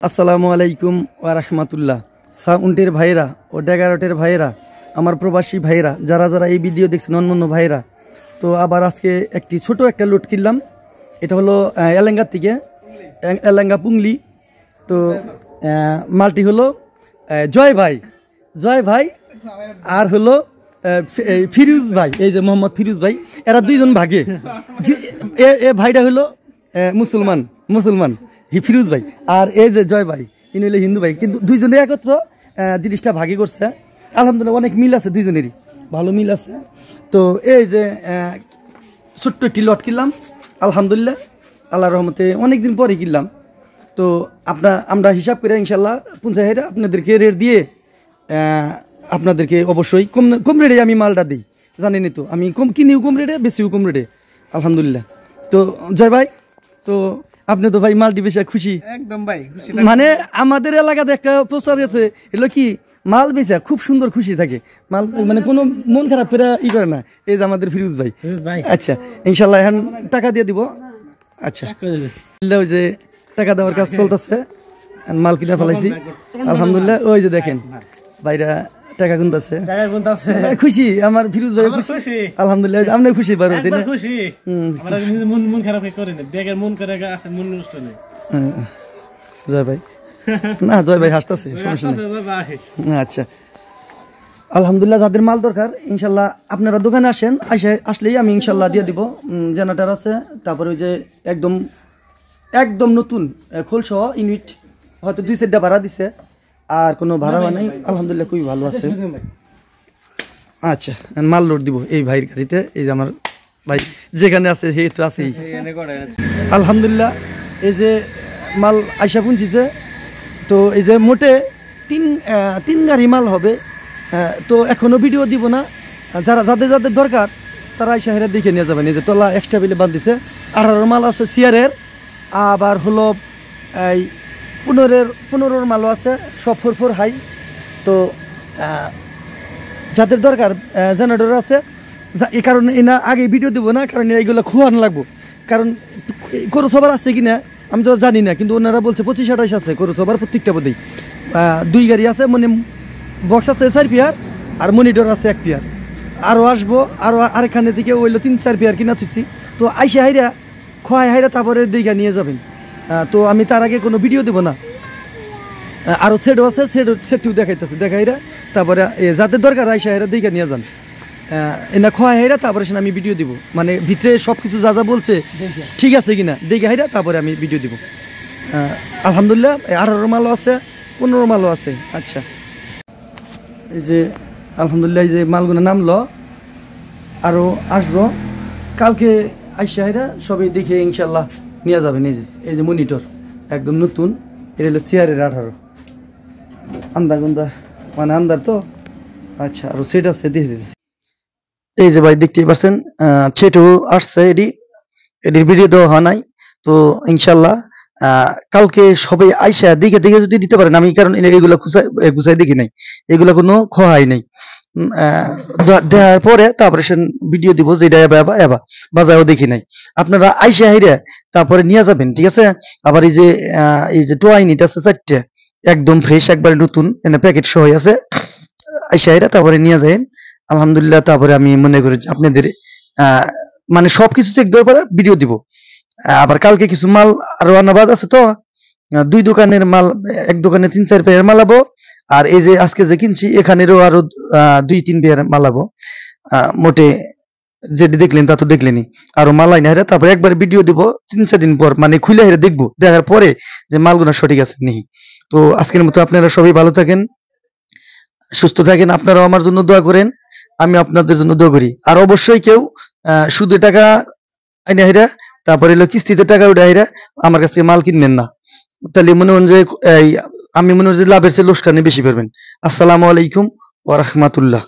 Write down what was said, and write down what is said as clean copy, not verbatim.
আসসালামু আলাইকুম ওয়া রাহমাতুল্লাহ। সাউন্ডের ভাইরা ও ডেগারটের ভাইরা, আমার প্রবাসী ভাইরা, যারা যারা এই ভিডিও দেখছেন, অন্য ভাইরা, তো আবার আজকে একটি ছোট একটা লোড কিনলাম। এটা হলো এলেঙ্গা থেকে, এলেঙ্গা পুংলি। তো মালটি হলো জয় ভাই আর হলো ফিরোজ ভাই, এই যে মোহাম্মদ ফিরোজ ভাই, এরা দুইজন ভাগে। এ ভাইটা হলো মুসলমান ফিরোজ ভাই, আর এই যে জয় ভাই ইনি হলো হিন্দু ভাই, কিন্তু দুইজনে একত্র জিনিসটা ভাগে করছে। আলহামদুলিল্লাহ অনেক মিল আছে, দুইজনেরই ভালো মিল আছে। তো এই যে ছোট্ট একটি লট কিনলাম, আলহামদুলিল্লাহ আল্লাহর রহমতে অনেকদিন পরে কিনলাম। তো আমরা হিসাব করে ইনশাল্লাহ 50,000 আপনাদেরকে রেট দিয়ে আপনাদেরকে অবশ্যই কম রেটে আমি মালটা দিই, জানেনই তো আমি কিনিও কম রেটে, বেশিও কম রেটে, আলহামদুলিল্লাহ। তো জয় ভাই, তো আপনি তো ভাই মালটি বেশি খুশি? একদম ভাই খুশি। মানে আমাদের এলাকাতে একটা প্রচার আছে, এগুলো কি মাল বেচা খুব সুন্দর খুশি থাকে, মাল মানে কোনো মন খারাপ করে করে না। এই যে আমাদের ফিরোজ ভাই। আচ্ছা ইনশাল্লাহ এখন টাকা দিয়ে দিব। আচ্ছা ওই যে টাকা দেওয়ার কাজ চলতেছে, মাল কিনে ফেলাইছি আলহামদুলিল্লাহ। ওই যে দেখেন ভাইরা টাকা গুনতেছে, খুশি আমার ফিরোজ ভাই খুশি আলহামদুলিল্লাহ। আপনি খুশি পারো? জয় ভাই না, জয় ভাই হাসতেছে, আচ্ছা আলহামদুলিল্লাহ। যাদের মাল দরকার ইনশাল্লাহ আপনারা দোকানে আসেন, আসলেই আমি ইনশাল্লাহ দিয়ে দিব। জেনারেটর আছে, তারপরে ওই যে একদম নতুন খোলসহ ইউনিট, হয়তো 2 সেটটা ভাড়া দিছে, আর কোনো ভাড়া হয় নাই, আলহামদুলিল্লাহ খুবই ভালো আছে। আচ্ছা মাল লোড দিব এই ভাইয়ের গাড়িতে, এই যে আমার ভাই যেখানে আছে সেই তো আছেই আলহামদুলিল্লাহ। এই যে মাল আইসা পৌঁছিছে, তো এই যে মোটে তিন গাড়ি মাল হবে। তো এখনো ভিডিও দিব না, যাদের দরকার তারা আইসা হেরা দেখে নিয়ে যাবেন। এই যে তলা এক্সট্রা বিলে বাদ দিছে, 18 মাল আছে সিয়ারের, আবার হলো এই 15 মালও আছে, সব 4 হাই। তো যাদের দরকার জেনারেটর আছে, এই কারণে এনা আগে ভিডিও দেবো না, কারণ এইগুলো খোয়ানো লাগবো। কারণ করো সবার আছে কিনা আমি তো জানি না, কিন্তু ওনারা বলছে 25-28 আছে করো সবার, প্রত্যেকটা বোধেই 2 গাড়ি আছে, মানে বক্স আছে 4 পেয়ার, আর মনিটর আছে 1 পেয়ার। আরও আসবো, আরও আরেকখানে থেকে ওইলো 3-4 পেয়ার কিনা থুইছি। তো আইসে হাইরা খোয়াই হাইরা তারপরে দিঘা নিয়ে যাবেন। তো আমি তার আগে কোনো ভিডিও দেবো না। আরও সেটও আছে, সেটটিও দেখাইতেছে, দেখাইরা তারপরে যাদের দরকার আইসা হাইরা দিঘা নিয়ে যান। এনা খোয়াই হাইরা তারপরে সেটা আমি ভিডিও দিব, মানে ভিতরে সব কিছু যা বলছে ঠিক আছে কিনা দিঘা হাইরা তারপরে আমি ভিডিও দিব। আলহামদুলিল্লাহ 18 মালও আছে, 15 মালও আছে। আচ্ছা এই যে আলহামদুলিল্লাহ এই যে মালগুলো নামলো, আরও আসবো কালকে আইসা হাইরা সবই দেখে ইনশাল্লাহ নিয়ে যাবেন। এই যে মনিটর একদম নতুন, এটা হলো সিআরের 18 আন্দার তো। আচ্ছা আরো সেট আছে, দেখে দিচ্ছি। এই যে ভাই দেখতেই পাচ্ছেন সেটও আসছে, এটির ভিডিও দেওয়া হয় নাই। তো ইনশাল্লাহ কালকে সবাই আইসা দেখে যদি দিতে পারেন, আমি কারণ এগুলো গুছাই দেখি নাই, এগুলো কোনো খোয়াই নাই। দেওয়ার পরে তারপরে সে ভিডিও দিব, যেটা এবা বাজারও দেখি নাই। আপনারা আইসা হাইরে তারপরে নিয়ে যাবেন, ঠিক আছে? আবার এই যে টোয়া ইউনিট আছে 4টে, একদম ফ্রেশ, একবারে নতুন, এনে প্যাকেট সহ আছে। আইসা হাইরে তারপরে নিয়ে যাবেন আলহামদুলিল্লাহ। তারপরে আমি মনে করি আপনাদের মানে সবকিছু চেক দেওয়ার পরে ভিডিও দিব। আবার কালকে কিছু মাল আরো আনাবাদ আছে, তো 2 দোকানের মাল, এক দোকানে 3-4 পেয়ার মালাবো, আর এই যে আজকে যে কিনছি এখানেরও আরো 2-3 পেয়ার মালাবো। মোটে যেটি দেখলেন তা তো দেখলেনি, আরো মালাই না হেরা তারপরে একবার ভিডিও দিব 3-4 দিন পর, মানে খুলে হেরে দেখবো, দেখার পরে যে মালগুলো সঠিক আছে নেই। তো আজকের মতো আপনারা সবাই ভালো থাকেন, সুস্থ থাকেন, আপনারাও আমার জন্য দোয়া করেন, আমি আপনাদের জন্য দোয়া করি। আর অবশ্যই কেউ সুদে টাকা আইনা হেরা তারপরে হলো কিস্তিতে টাকা উঠে হেরা আমার কাছ থেকে মাল কিনবেন না, তাহলে মনে হন যে আমি মনে হয় যে লাভের চেয়ে লোকসানে বেশি পারবেন। আসসালামু আলাইকুম ওয়া রাহমাতুল্লাহ।